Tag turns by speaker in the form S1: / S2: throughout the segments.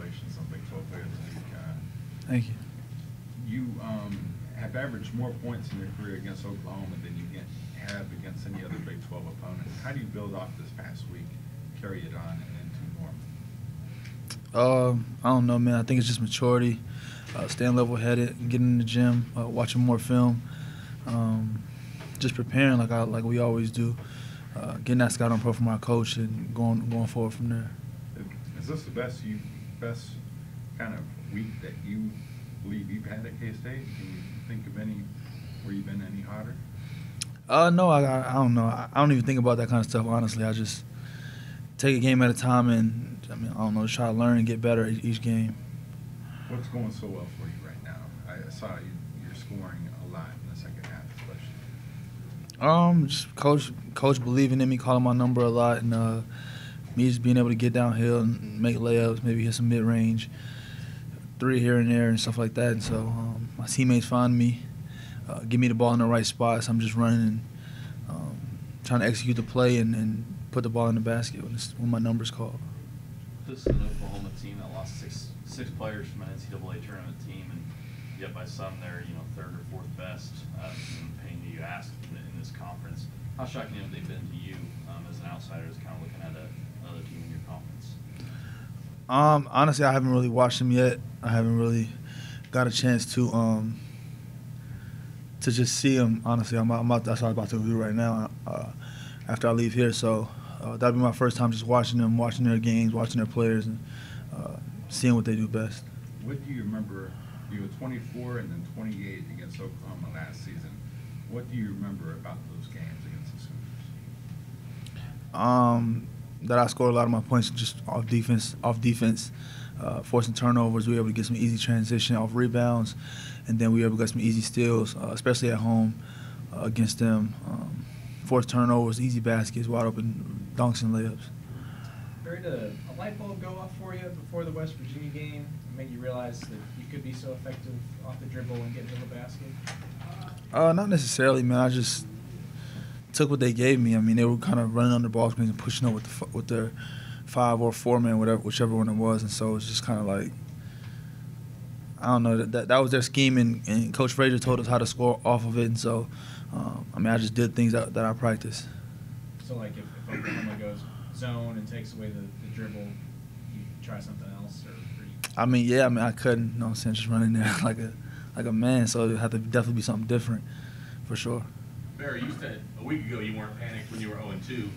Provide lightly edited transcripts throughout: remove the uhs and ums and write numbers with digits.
S1: congratulations on Big 12 Players League.
S2: Thank you.
S1: You have averaged more points in your career against Oklahoma than you have against any other Big 12 opponent. How do you build off this past week, carry it on, and into normal?
S2: I don't know, man. I think it's just maturity, staying level-headed, getting in the gym, watching more film, just preparing like we always do, getting that scout on pro from our coach and going forward from there.
S1: Is this the best kind of week that you believe you've had at K-State? Can you think of any where you've been any hotter?
S2: No, I don't know. I don't even think about that kind of stuff, honestly. I just take a game at a time and, I don't know, just try to learn and get better each game.
S1: What's going so well for you right now? I saw you're scoring a lot in the second half, especially.
S2: Just coach believing in me, calling my number a lot, and me just being able to get downhill and make layups, maybe hit some mid-range, three here and there and stuff like that. And so my teammates find me, give me the ball in the right spots. I'm just running and trying to execute the play and put the ball in the basket when my number's called.
S3: This is an Oklahoma team that lost six players from an NCAA tournament team, and yet by some they're third or fourth best in the pain that you asked in this conference. How shocking have they been to you as an outsider, as kind of looking at another team in your conference?
S2: Honestly, I haven't really watched them yet. I haven't really got a chance to just see them. Honestly, that's what I'm about to do right now after I leave here. So that'll be my first time just watching them, watching their games, watching their players, and seeing what they do best.
S1: What do you remember? You were 24 and then 28 against Oklahoma last season. What do you remember about those games against the Sooners?
S2: That I scored a lot of my points just off defense, forcing turnovers. We were able to get some easy transition off rebounds, and then we were able to get some easy steals, especially at home against them. Forced turnovers, easy baskets, wide open dunks and layups.
S4: Did a light bulb go off for you before the West Virginia game and make you realize that you could be so effective off the dribble and get to the basket?
S2: Not necessarily, man. I just took what they gave me. I mean, they were kind of running under ball screens and pushing up with their 5 or 4 man, whichever one it was, and so it's just kind of like, I don't know, that was their scheme, and Coach Frazier told us how to score off of it, and so I just did things that I practiced.
S4: So like if Oklahoma goes zone and takes away the dribble, you try something else, or
S2: I couldn't, you know what I'm saying, just run in there like a man, so it had to definitely be something different, for sure.
S5: Barry, you said a week ago you weren't panicked when you were 0-2,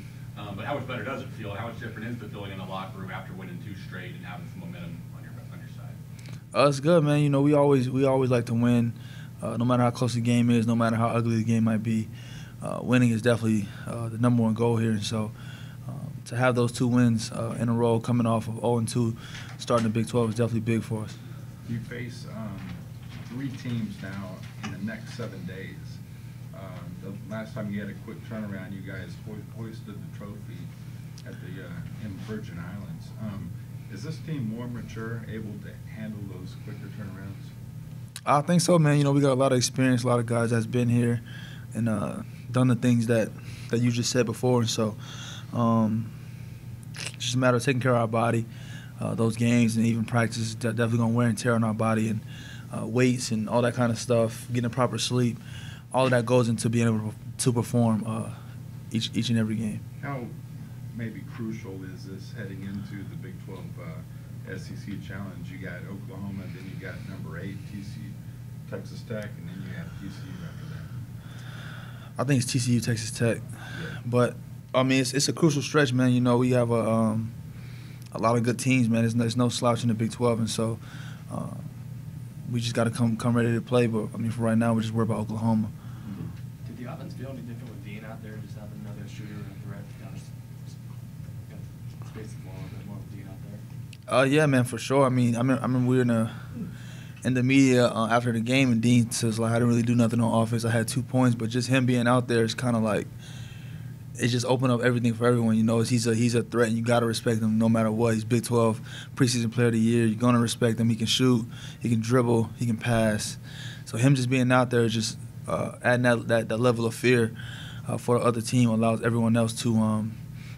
S5: but how much better does it feel? How much different is the feeling in the locker room after winning 2 straight and having some momentum on your side?
S2: It's good, man. We always like to win, no matter how close the game is, no matter how ugly the game might be. Winning is definitely the number one goal here, and so to have those 2 wins in a row coming off of 0-2, starting the Big 12 is definitely big for us.
S1: You face 3 teams now in the next 7 days. The last time you had a quick turnaround, you guys hoisted the trophy at the in Virgin Islands. Is this team more mature, able to handle those quicker turnarounds?
S2: I think so, man. We got a lot of experience, a lot of guys that's been here and done the things that you just said before, and so it's just a matter of taking care of our body. Those games and even practice definitely going to wear and tear on our body, and weights and all that kind of stuff, getting proper sleep. All of that goes into being able to perform each and every game.
S1: How maybe crucial is this heading into the Big 12 SEC Challenge? You got Oklahoma, then you got number 8, Texas Tech, and then you have TCU after that.
S2: I think it's TCU, Texas Tech.
S1: Yeah.
S2: But, I mean, it's a crucial stretch, man. We have a lot of good teams, man. There's no slouch in the Big 12, and so we just got to come ready to play. But, I mean, for right now, we're just worried about Oklahoma.
S6: Did the offense feel any different with Dean out there, just having another shooter and a threat? Just space the ball a bit more with Dean out there?
S2: Yeah, man, for sure. I mean, we were in the media after the game, and Dean says, like, I didn't really do nothing on offense. I had 2 points, but just him being out there is kind of like, it just opened up everything for everyone. He's a threat, and you got to respect him no matter what. He's Big 12 preseason player of the year. You're going to respect him. He can shoot, he can dribble, he can pass. So him just being out there is just adding that level of fear for the other team allows everyone else to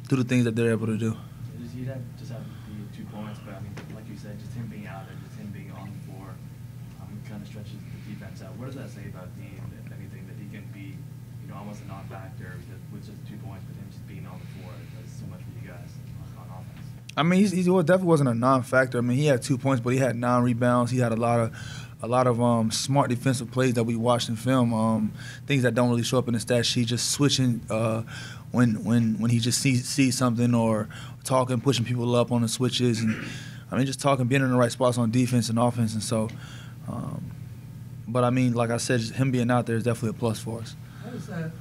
S2: do the things that they're able to do.
S6: Does he just have the 2 points, but I mean, like you said, just him being out there, just him being on the floor, kind of stretches the defense out. What does that say about Dean, if anything, that he can be, almost a non-factor with just 2 points, but him just being on the floor does so much for you guys on offense?
S2: I mean, he definitely wasn't a non-factor. I mean, he had 2 points, but he had 9 rebounds. He had a lot of smart defensive plays that we watched in film. Things that don't really show up in the stat sheet. Just switching when he just sees something, or talking, pushing people up on the switches, and I mean, just talking, being in the right spots on defense and offense. And so, but I mean, like I said, just him being out there is definitely a plus for us.
S7: How does that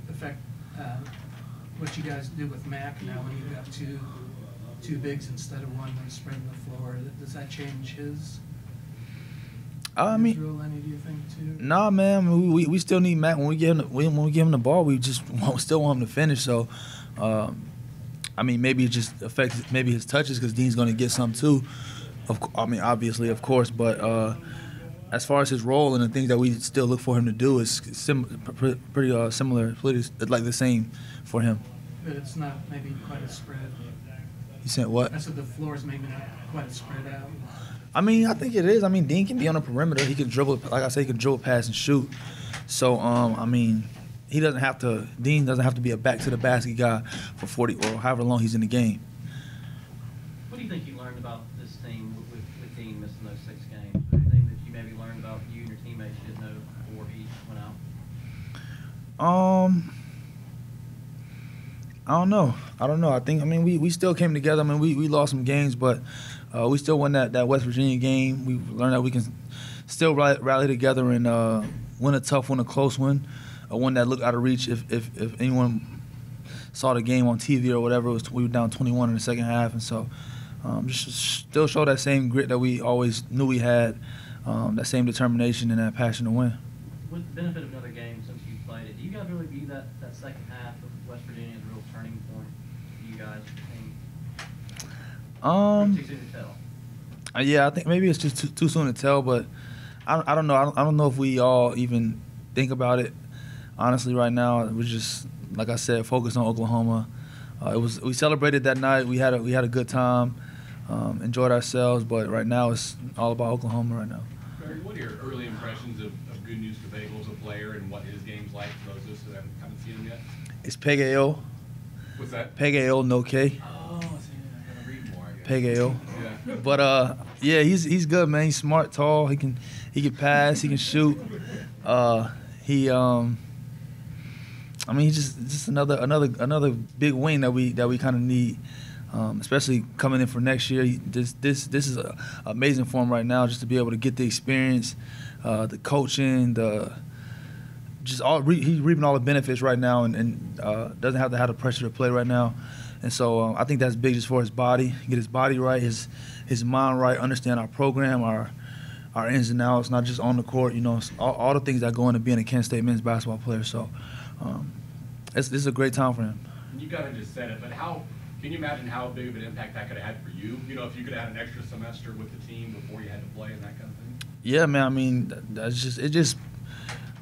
S7: affect what you guys do with Mac now when you have two bigs instead of one that's spreading the floor? Does that change his role any, do you think, too?
S2: Nah, man. We still need Mac. When we give him the ball, we just still want him to finish. So, I mean, maybe it just affects maybe his touches because Dean's going to get some too. I mean, obviously, of course, but as far as his role and the things that we still look for him to do is pretty similar, like the same for him.
S7: But it's not maybe quite as spread.
S2: You said what?
S7: I said the floor is maybe not quite as spread out.
S2: I mean, I think it is. I mean, Dean can be on the perimeter. He can dribble, like I said, he can dribble, pass, and shoot. So, I mean, Dean doesn't have to be a back-to-the-basket guy for 40 or however long he's in the game.
S8: What do you think you learned about this team with Dean missing those 6 games? Anything that you maybe learned about you and your teammates you didn't know before he went out?
S2: I don't know. I mean, we still came together. I mean, we lost some games, but we still won that West Virginia game. We learned that we can still rally together and win a tough one, a close one, a one that looked out of reach. If anyone saw the game on TV or whatever, we were down 21 in the second half, and so just still show that same grit that we always knew we had, that same determination and that passion to win.
S8: With the benefit of another game since you played it, do you guys really view that second half of West Virginia as a real turning point for you guys, your team? Too soon to tell.
S2: Yeah, I think maybe it's just too soon to tell, but I don't know. I don't know if we all even think about it. Honestly, right now, we're just, like I said, focused on Oklahoma. We celebrated that night. We had a good time, enjoyed ourselves, but right now it's all about Oklahoma right now.
S5: Barry, what are your early impressions of Good News Tobago as a player and what his game's like for those of us who haven't seen him yet?
S2: It's Peg-AO.
S5: What's that?
S2: Peg-AO, no K.
S5: Oh, see, I gotta read more, I guess.
S2: Peg-AO.
S5: Yeah.
S2: But yeah, he's good, man. He's smart, tall. He can pass. He can shoot. I mean, he's just another big wing that we kind of need, especially coming in for next year. This is amazing for him right now, just to be able to get the experience, the coaching, he's reaping all the benefits right now, and doesn't have to have the pressure to play right now. And so I think that's big just for his body, get his body right, his mind right, understand our program, our ins and outs, not just on the court, all the things that go into being a Kent State men's basketball player. So this is a great time for him.
S5: You kind of just said it, but can you imagine how big of an impact that could have had for you? If you could have had an extra semester with the team before you had to play and that kind of thing?
S2: Yeah, man. I mean, it just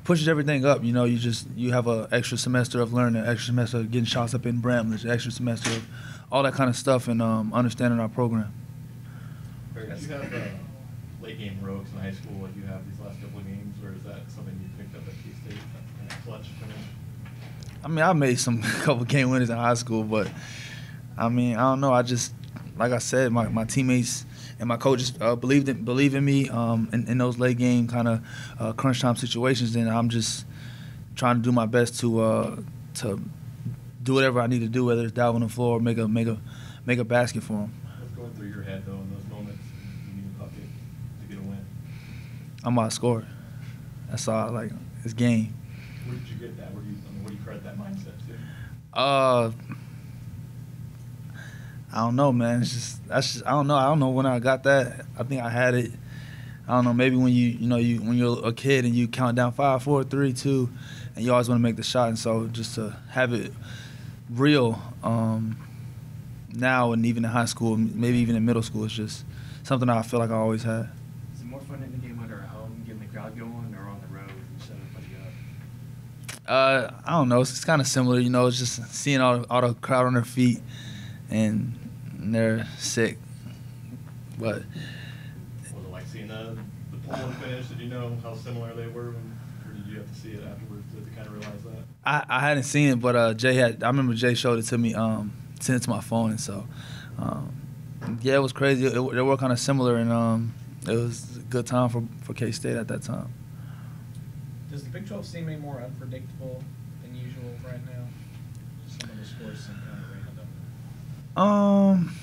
S2: pushes everything up. You have an extra semester of learning, an extra semester of getting shots up in Bramlage, an extra semester of all that kind of stuff, and understanding our program.
S6: Do you have late game rogues in high school like you have these last couple of games, or is that something you picked up at K-State, that clutch finish?
S2: I mean, I made some couple game winners in high school, but I mean, I don't know. I just, like I said, my teammates and my coaches believe in me in those late game kind of crunch time situations, and I'm just trying to do my best to do whatever I need to do, whether it's dive on the floor or make a basket for them.
S6: What's going through your head though in those moments you need a bucket to get a win?
S2: I'm out scored. That's all. Like, it's game.
S6: Where did you get that? What do you credit that mindset to?
S2: I don't know, man. I don't know. I don't know when I got that. I think I had it. I don't know. Maybe when when you're a kid and you count down 5, 4, 3, 2, and you always want to make the shot. And so just to have it real now and even in high school, maybe even in middle school, it's just something I feel like I always had.
S6: Is it more fun in the game when they're at home, getting the crowd going, or on the road and setting everybody up?
S2: I don't know. It's kind of similar. It's just seeing all the crowd on their feet, and and they're sick. But
S9: Was it like seeing the Poland finish? Did you know how similar they were, or did you have to see it afterwards to kind of realize that?
S2: I hadn't seen it, but Jay had. I remember Jay showed it to me, sent it to my phone, and so yeah, it was crazy. They were kind of similar, and it was a good time for K-State at that time.
S4: Does the Big 12 seem any more unpredictable than usual right now? Some of the scores seem kind of random.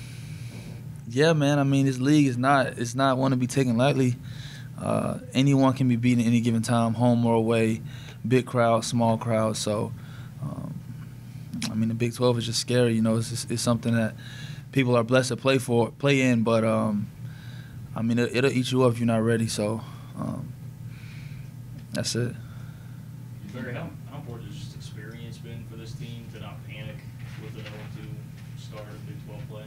S2: Yeah, man. I mean, this league is not one to be taken lightly. Anyone can be beaten at any given time, home or away, big crowd, small crowd. So, I mean, the Big 12 is just scary. You know, it's something that people are blessed to play in. But I mean, it'll eat you up if you're not ready. So, that's it.
S10: Barry, how important has just experience been for this team to not panic with an 0-2 start of Big 12 play?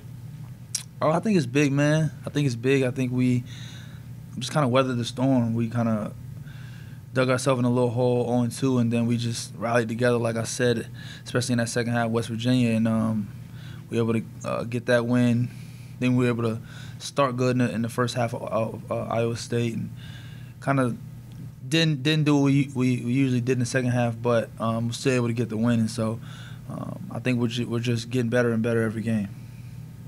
S2: Oh, I think it's big, man. I think it's big. I think we just kind of weathered the storm. We kind of dug ourselves in a little hole, 0-2, and then we just rallied together, like I said, especially in that second half, West Virginia, and we were able to get that win. Then we were able to start good in the first half of Iowa State, and kind of didn't do what we usually did in the second half, but we're still able to get the win. And so I think we're just getting better and better every game.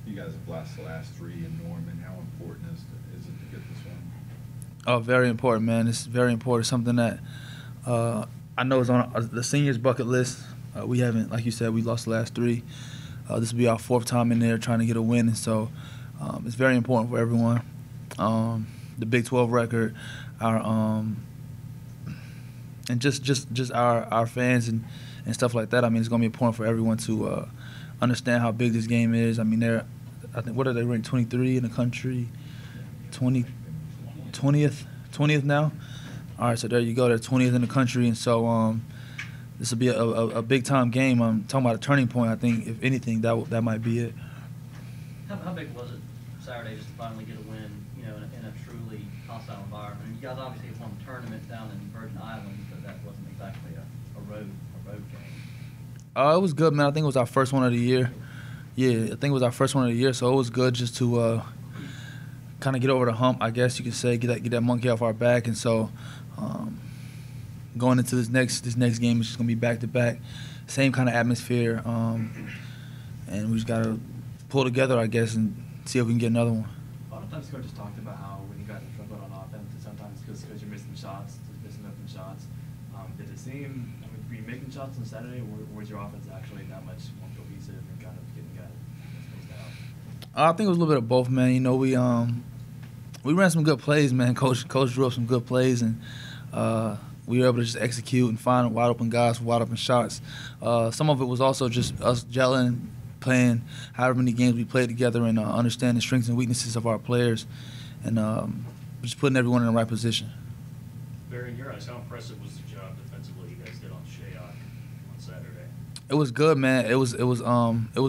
S1: You guys have lost the last three in Norman. How important is it to get this one?
S2: Oh, very important, man. It's very important. Something that I know is on the seniors' bucket list. We haven't, like you said, we lost the last three. This will be our fourth time in there trying to get a win, and so it's very important for everyone. The Big 12 record, our and just our fans and stuff like that. I mean, it's going to be important for everyone to understand how big this game is. I mean, I think, what are they ranked, 23 in the country? 20th now? All right, so there you go. They're 20th in the country, and so this will be a big-time game. I'm talking about a turning point. I think, if anything, that might be it.
S8: How big was it Saturday just to finally get a win, you know, in a truly hostile environment? I mean, you guys obviously have won the tournament down in Virgin Islands, but that wasn't exactly a road game.
S2: It was good, man. I think it was our first one of the year. Yeah, I think it was our first one of the year, so it was good just to kind of get over the hump, I guess you could say, get that monkey off our back. And so going into this next game is just going to be back-to-back, same kind of atmosphere, and we just got to pull together, I guess, and see if we can get another one.
S6: A lot of times coaches talked about how when you got in trouble on offense, sometimes because you're missing shots, missing open shots. Did it seem, I mean, were you making shots on Saturday, or was your offense actually that much more cohesive and kind of getting guys spaced out?
S2: I think it was a little bit of both, man. You know, we ran some good plays, man. Coach drew up some good plays, and we were able to just execute and find wide open guys for wide open shots. Some of it was also just us gelling, playing however many games we played together, and understanding the strengths and weaknesses of our players, and just putting everyone in the right position.
S10: Barry, in your eyes, how impressive was the job defensively you guys did on Shayok on Saturday?
S2: It was good, man. It was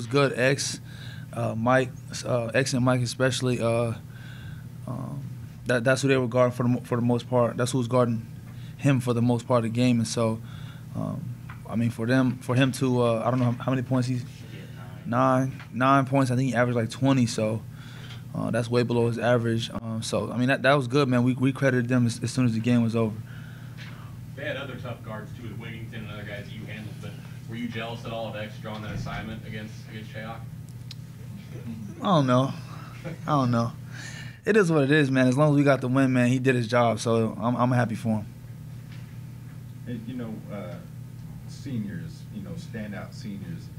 S2: good. Mike, X and Mike especially. That's who they were guarding for the most part. That's who was guarding him for the most part of the game. And so, I mean, for him to I don't know how many points he's 9 points. I think he averaged like 20. So that's way below his average. So I mean that was good, man. We credited them as soon as the game was over.
S5: They had other tough guards too, with Wigington and other guys that you handled. But were you jealous at all of X drawing that assignment against Shayok?
S2: I don't know. It is what it is, man. As long as we got the win, man, he did his job. So I'm happy for him.
S1: And, you know, seniors, you know, standout seniors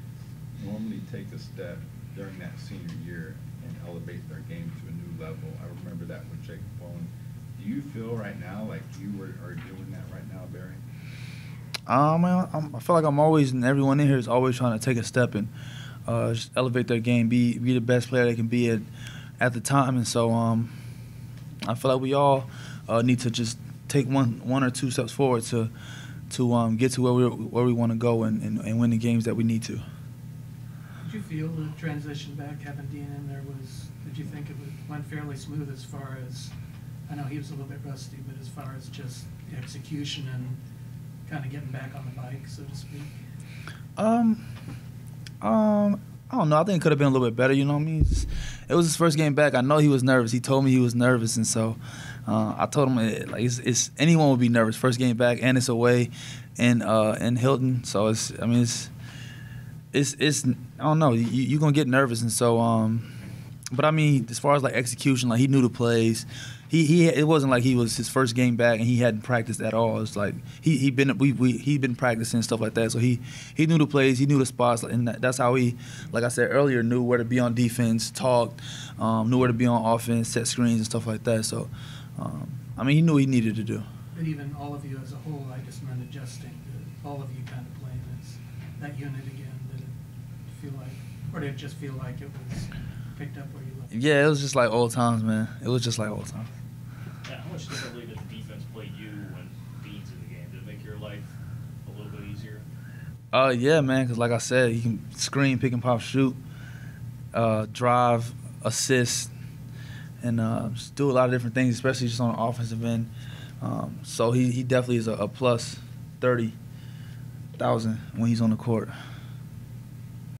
S1: normally take a step during that senior year and elevate their game to a new level. I remember that with Jacob Bowen. Do you feel right now like you are doing that right now, Barry?
S2: I feel like I'm always, and everyone in here is always trying to take a step and just elevate their game, be the best player they can be at the time. And so I feel like we all need to just take one or two steps forward to get to where we want to go and win the games that we need to.
S7: Did you feel the transition back, having Dean in there, did you think it went fairly smooth as far as, I know he was a little bit rusty, but as far as just the execution and kind of getting back on the bike, so to speak?
S2: I don't know. I think it could have been a little bit better. You know what I mean? It was his first game back. I know he was nervous. He told me he was nervous, and so I told him it's anyone would be nervous. First game back, and it's away, in Hilton. So it's I don't know. You're gonna get nervous, and so but I mean, as far as like execution, like he knew the plays. It wasn't like he was his first game back and he hadn't practiced at all. It's like he'd been practicing and stuff like that. So he knew the plays, he knew the spots, and that's how he, like I said earlier, knew where to be on defense, talked, knew where to be on offense, set screens and stuff like that. So I mean, he knew what he needed to do.
S7: But even all of you as a whole, I just meant adjusting to all of you kind of playing as that unit again. Did it feel like, or did it just feel like it was picked up where you left?
S2: Yeah, it was just like old times, man. It was just like old times.
S10: Yeah, how much differently did the defense play you when Dean's in the game? Did it make your life a little bit easier?
S2: Yeah, man, because like I said, he can screen, pick and pop, shoot, drive, assist, and just do a lot of different things, especially just on the offensive end. So he definitely is a plus 30,000 when he's on the court.